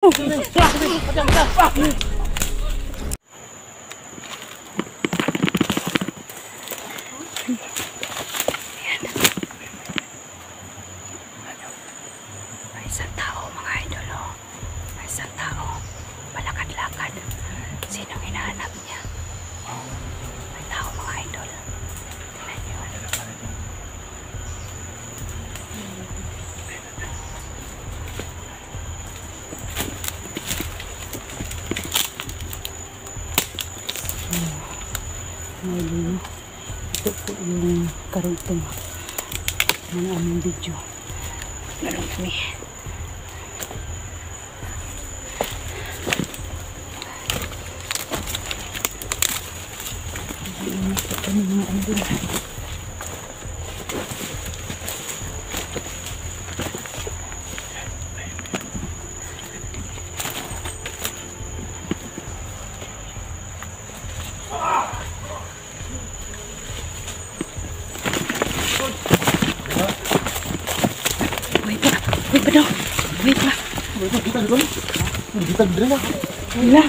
May isang tao mga idol, oh. May isang tao, palakad-lakad. Sinong hinahanap niya? May tao mga idol. Tingnan niyo. Ngayon, ito po yung karugtong ng aming video. Meron kami. Ito kami mga andun. Wait pa. Bitag dre na. Wala,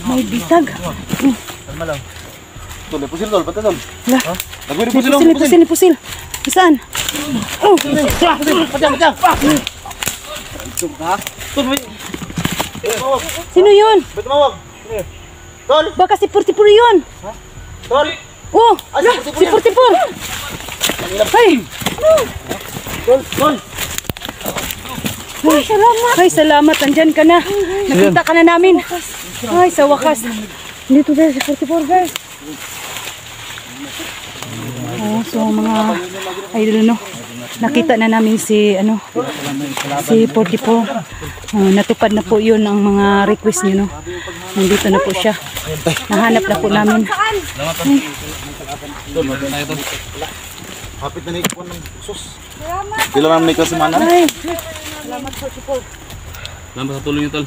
may bitag. Kalma lang. Tol, pusil tol, pata tol. Wala. Nagwiri Pusil. Saan? Oh. Pacang. Tol, wait. Sino yun? Ba't mawag? Tol. Baka si Purtipur yun. Tol. Oh, si Purtipur. Ay. Tol. Ay, salamat. Ay, salamat. Andyan ka na. Nakita ka na namin. Ay, sa wakas. Dito guys, si 44 guys. Oh, so mga idol, no. Nakita na namin si si 44. Natupad na po 'yun ang mga request niyo, no. Nandito na po siya. Nahanap na po namin. Hapit na ni kuan ng sus. Pila lang ni kasi mana. Ay. Salamat po, Chipol. Salamat sa tulong niyo, tol.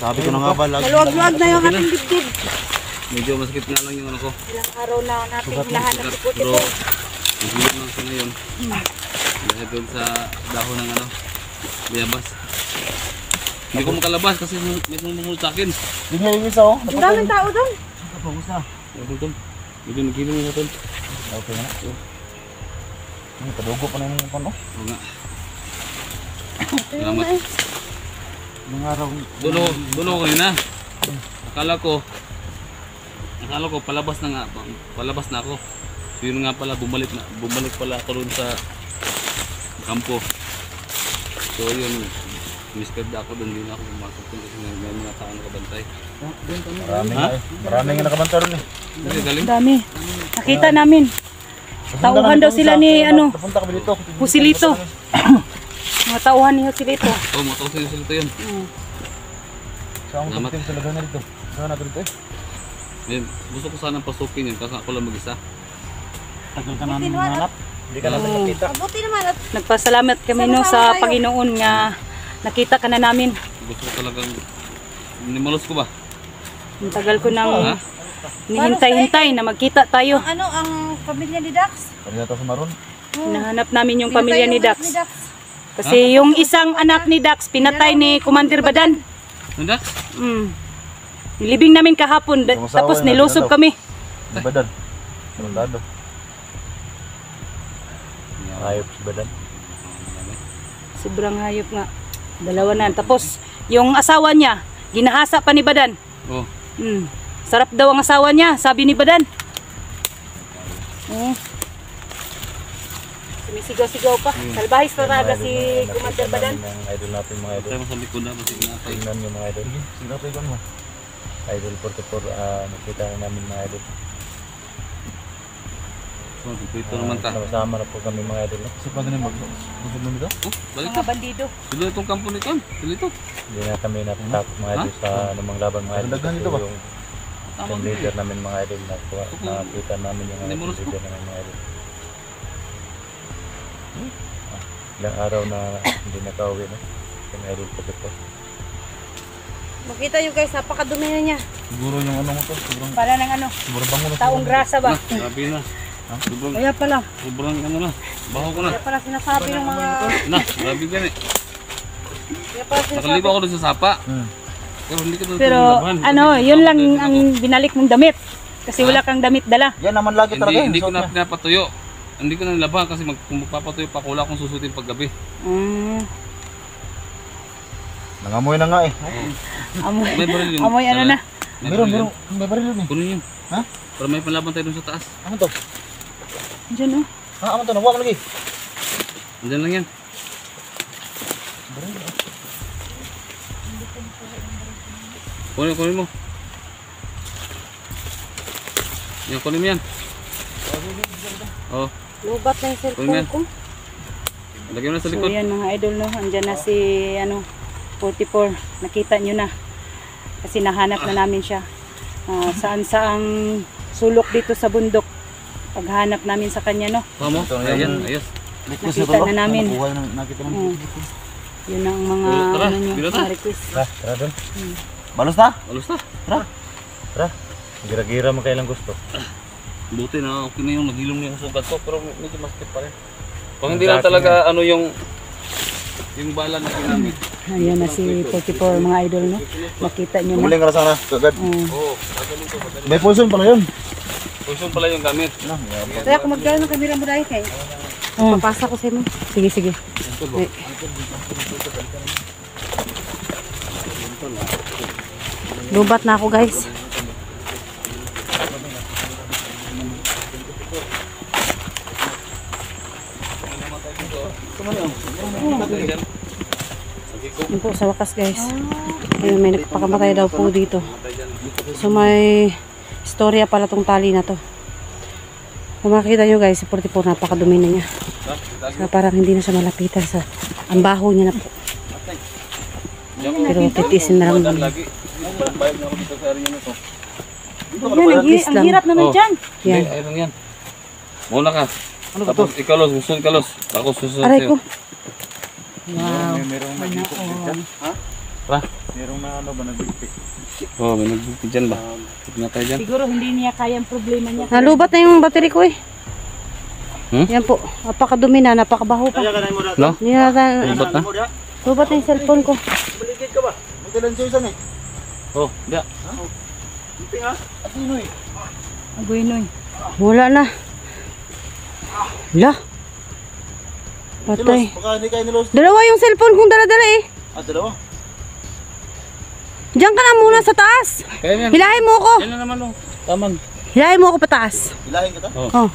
Sabi ko na nga ba lagi. Maluwag-luwag na yung ating dibdib. Medyo masakit nga lang yung ano ko. Ilang araw na natin hinahanap si Pero, Purtipur. nagulong lang siya ngayon. Dahil doon sa dahon ng bayabas. Hindi ko makalabas kasi may kumulot sa akin. Di niya yung isa oh. Ang daming tao doon. Kamusta? Tol, tol. Medyo naghilong mo, tol. Okay na. Kadugo pa na yung pano. Oo nga. Salamat. Yung araw. Dulo ko yun na. Akala ko palabas na ako. So yun nga pala, bumalik pala ako doon sa kampo. So yun, misked ako doon, hindi na ako pumasok doon kasi may mga tao nakabantay. Marami nga nakabanta ron eh. Hindi, galing. Dami. Nakita namin. Tauhan daw sila ni Punta kami dito. Joselito. Mga tauhan ni Joselito. Oo, mataw sila yun. Saan mo sa talaga na dito? Saan natin dito eh? Then, gusto ko sanang pasukin yun kasi ako lang mag-isa. Tagal ka namin manap. Hindi ka namin nakita. Mabuti naman at nagpasalamat kami no sa Panginoon nga nakita ka na namin. Gusto ko talagang nimalos ko ba? Ang tagal ko nang nihintay-hintay na magkita tayo. Ang pamilya ni Dax? Kanina tayo sa Maron. Hinahanap namin yung pamilya ni Dax. Kasi yung isang anak ni Dax pinatay ni Commander Badan. Nanda? Nilibing namin kahapon tapos nilusob kami. Di Badan. Tarantado. Hayop si Badan. Sobrang hayop nga. Dalawa na. Tapos yung asawa niya, ginahasa pa ni Badan. Oo. Sarap daw ang asawa niya, sabi ni Badan. Sumisigaw-sigaw pa. Salbahis talaga si Commander Badan. Idol natin mga idol. Tayo mo sa likod na, masig na tayo. Tingnan nyo mga idol. Sino tayo mo? Idol 44, nakita na namin mga idol. So, dito naman ka. Sama na po kami mga idol. Kasi pa ganun mag-usod mo nito? Balik Mga ka. bandido. Sila itong kampo nito. Sila ito. Hindi na kami natatakot mga idol sa anumang laban mga idol. Kasi yung leader namin mga idol nakita namin yung leader namin mga idol. Ilang araw na hindi nakauwi no? Yung idol 44. Makita nyo guys, napakadumi na niya. Siguro yung ano mo to, sobrang Para ng sobrang bango na. taong grasa ba? Grabe na. Sobrang, Kaya pala. sobrang ano na. Baho ko na. Kaya pala sinasabi ng mga... Na, grabe gan eh. Nakaligo ako doon sa sapa. Pero hindi ko doon Pero labahan. ano, yun lang ang binalik mong damit. Kasi wala kang damit dala. Yan naman lagi talaga. Hindi ko na pinapatuyo. Hindi ko na nilabahan kasi kung magpapatuyo pa, wala akong susutin paggabi. Nangamoy na nga eh. Amoy, May baril yun. amoy ano na. Meron. May baril yun eh. Puno yun. Ha? Para may panlaban tayo doon sa taas. Ano to? Diyan oh. Ano to? Nabuha ko lagi. Andyan lang yan. Kunin mo. Yan, kunin mo yan. Oh, Lubat na yung kunin mo cellphone yan. ko. Lagyan mo na sa So likod. yan mga idol no, andyan na si ano 44. Nakita nyo na. Kasi nahanap na namin siya. Saan saang sulok dito sa bundok. Paghanap namin sa kanya no. Tama mo? Ayan, ayos. Nakita na namin. Nakita namin. Yun ang mga Tara, ano nyo, dito ta. mga request. Tara doon. Balos na? Alos na. Tara. Gira-gira mo kailang gusto. Buti na okay na yung naghilom na yung sugat ko, pero medyo masakit pa rin. Kung hindi lang talaga ano yung bala na ginamit. Ayan na si 44 mga idol no. Nakita nyo na. Umuling ka na sana. Kagad. Oo, magaling to, magaling. May pulson pala yun. Pulson pala yung gamit. Kaya kung magdala ng kamera mo dahil kayo. Papasa ko sa inyo. Sige, sige. Ay. Lubat na ako guys. Yun po sa wakas guys. Ayun, may nagpakamatay daw po dito. So may istorya pala tong tali na to. Kung makikita nyo guys, si 44 napakadumi na niya. So parang hindi na siya malapitan sa ang baho niya na po. Pero titisin na lang naman. Lagi. Bayad na ako dito sa area na to. Yan, ang hirap naman dyan. Yan. Yan. Ayun yan. Muna ka. Tapos ikaw los, susunod ka los. Ako susunod Aray ko. sa'yo. Wow. Merong nagpipik. Ha? Pa? Merong na ano ba nagpipik? Oo, may nagbukid dyan ba? Pwede na tayo dyan. Siguro hindi niya kaya ang problema niya. Nalubat na yung battery ko eh. Yan po. Napakadumi na, napakabaho pa. No? Hindi na Lubat na? lubat na yung cellphone ko. Baligid ka ba? May talansiyosan eh. Oo, di. Pipik ha? Sino eh? Agoy noy. Wala na. Wala. Patay. Baka hindi kayo nilos. Dalawa yung cellphone kong dala-dala eh. Dalawa. Diyan ka na muna sa taas. Kaya yan. Hilahin mo ako. Yan na naman o. Taman. Hilahin mo ako pataas. Ilahin kita? Oh.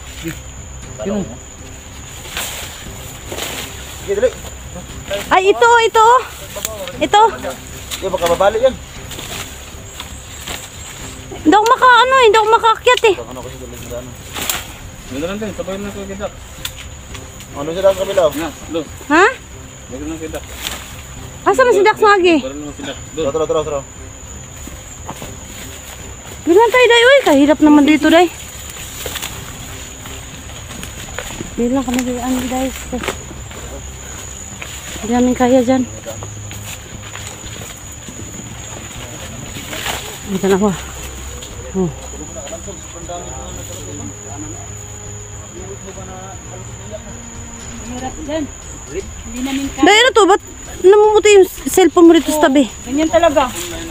Sino? Sige, dali. Ay, ito. Ito. Sige, baka babali yan. Hindi ako hindi ako makaakyat eh. Ano kasi dali sa ano? Ganda lang din, sabayin na ko yung kidak. Ano sila ang kabila? Na, los. Ha? Ganda lang kidak. Asa man si Dax Magi? Para naman kidak. Doon. Tara. Bilang tayo day, uy. Kahirap naman dito day. Bilang kami bilang day. Hindi namin kaya dyan. Dito na ako. Oh. Hirap dyan. Hindi namin kaya. Day, ano to? Ba't namumuti yung cellphone mo dito sa tabi? Ganyan talaga.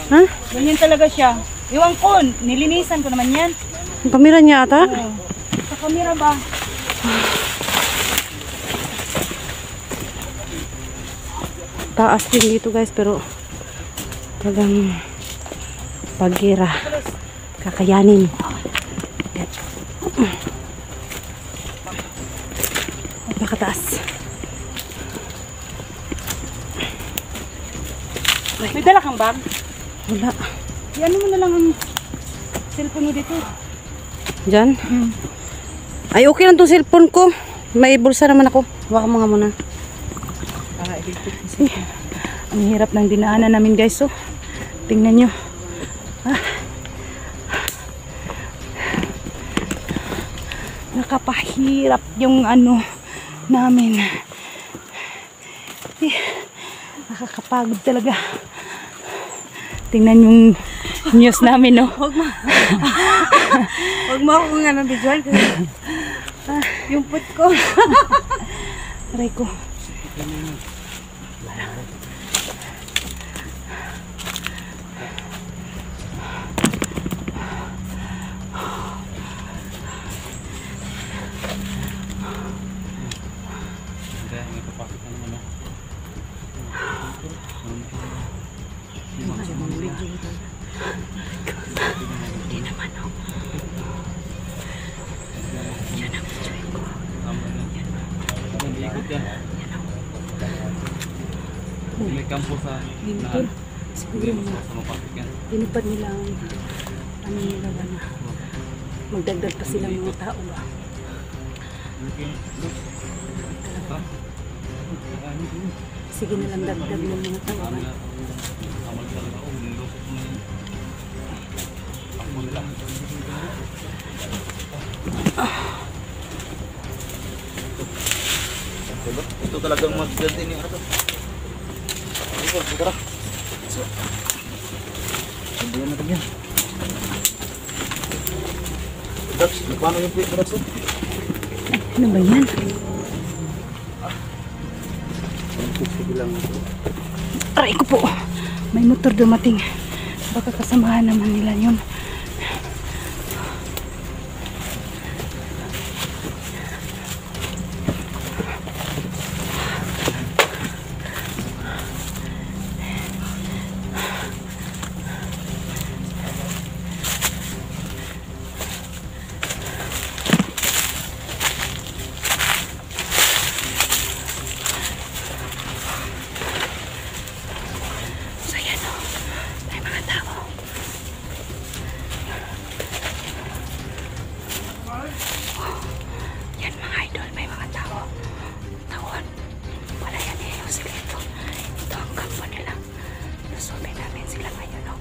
Ha? Ganyan talaga siya. Iwan ko, nilinisan ko naman yan. Ang kamera niya ata? Sa kamera ba? Taas din dito guys, pero talagang pagira. Kakayanin. Napakataas. May dala kang bag? Wala. Ano mo na lang ang cellphone mo dito. Diyan? Ay, okay lang itong cellphone ko. May bulsa naman ako. Hawakan mo nga muna. Ang hirap ng dinaanan namin guys. So, tingnan nyo. Nakapahirap yung ano namin. Nakakapagod talaga. Tingnan yung news namin, no? Huwag mo ako nga nabidyoan kasi yung put ko. Aray ko. Hindi naman oh. Yan ang enjoy ko. Hindi ikot yan. May kampo sa Motor. Siguro sa mapasok yan. dinipad nila ang ano nila ba na magdagdag pa silang mga tao ba. Sige na lang dagdag ng mga tao ba. Amal talaga ako. Nilusok mo na yun. Ako nila. Ito talagang magganti ni ano. Ito, tara. Sabihan natin yan. Dax, paano yung plate mo, Dax? Ano ba yan? Sige lang. Aray ko po. May motor dumating. Baka kasamahan naman nila yun. So yan o. May mga tao. Yan mga idol. May mga tao. Tawon. Wala yan eh. Yung sikreto. Ito ang kampo nila. Lusubin namin sila ngayon o.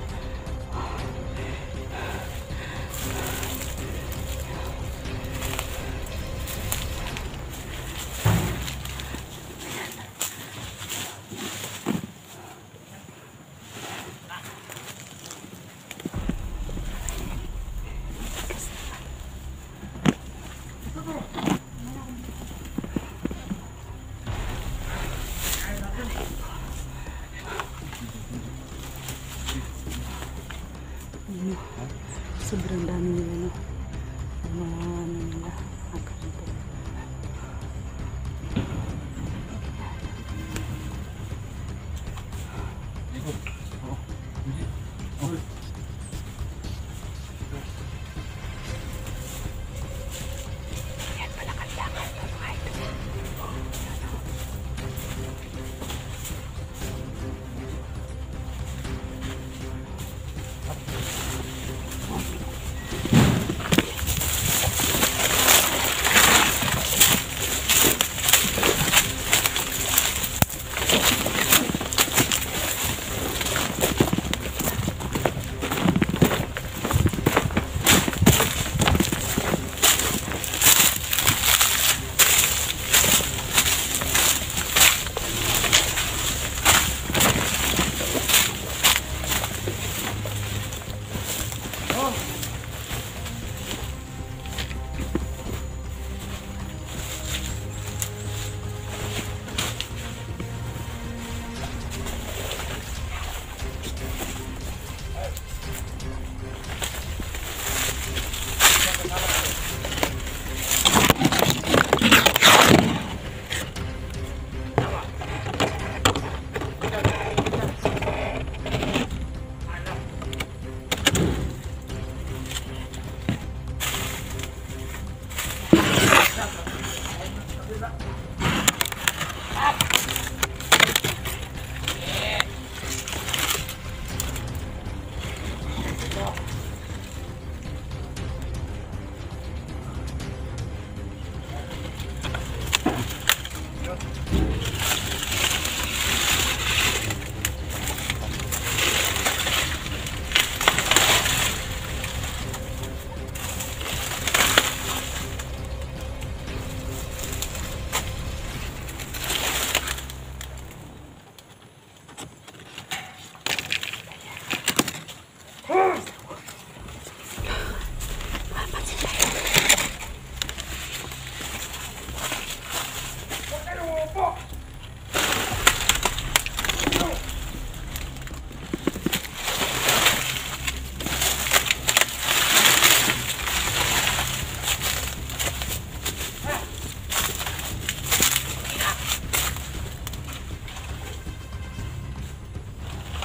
Sobrang dami nila no. Mga ano nila. Akampo. Yan pala kandangan to mga idol.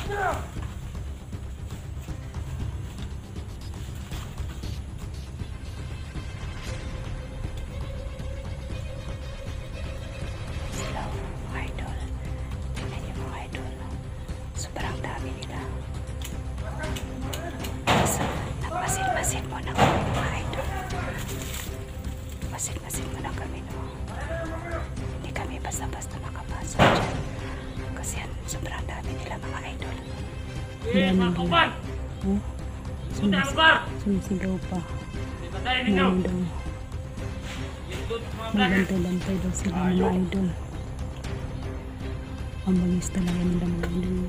Sila, mga idol. Tingnan niyo mga idol. Sobrang dami nila. Masin-masin mo na kami mga idol. Masin-masin mo na kami, no? Hindi kami basta-basta makapasok dyan. Kasi sobrang dami nila mga idol. Oh, sumisigaw pa. Ngayon daw. Magbantay-bantay daw sila mga idol. Ang bangis talaga nila mga idol.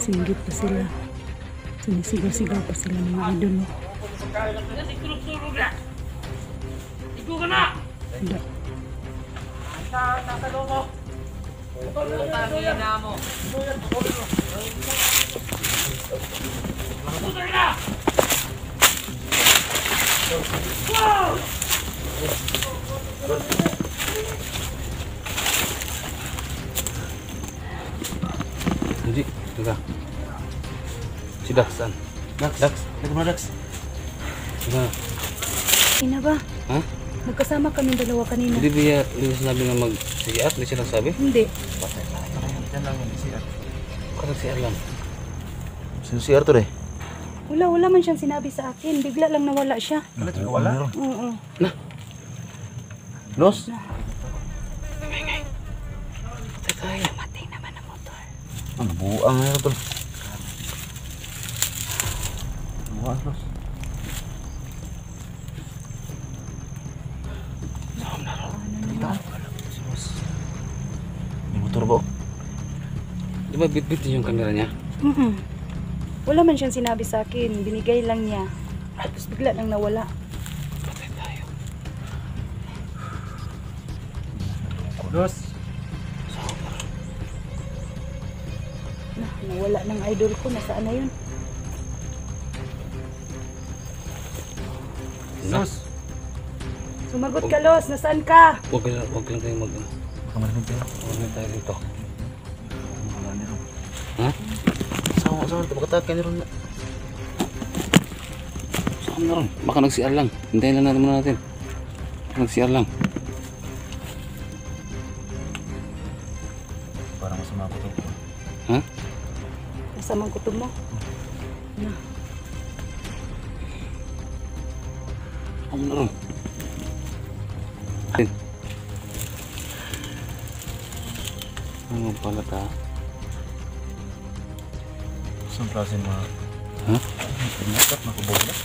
Singgit pa sila. Sinisigaw-sigaw pa sila mga idol. Handa. Hindi, teka. Si Dax, saan? Dax? Nagmana Dax. Teka. Ina ba? Ha? Magkasama kami dalawa kanina. Hindi ba yung sinabi na mag-CR? Hindi siya nagsabi? Hindi. Yan lang yung CR. Baka nag-CR lang. Sino CR to, Wala man siyang sinabi sa akin. Bigla lang nawala siya. Wala? Oo. Los? Namatay naman ang motor. Ano, buang na ito. Buang, Los. May motor ba? Di ba bit-bit yung kamera niya? Wala man siyang sinabi sa akin. Binigay lang niya. Tapos bigla lang nawala. Patay tayo. Los. Nawala ng idol ko. Nasaan na yun? Los? Sumagot ka, Los. Nasaan ka? Huwag lang tayo mag... Baka marinig tayo. Huwag lang tayo dito. Wala na rin. Ha? Saan? Pagkatakan na rin. Saan na ron? Baka nag-CR lang. Hintayin lang natin muna natin. Nag-CR lang. Parang masama ko to. Ha? Masamang kutob mo. Saan na ron? Ano pala ta? Saan klase mga... Ha? Pinakat, makubola.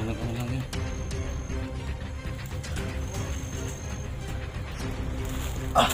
Ano lang yun? Ah!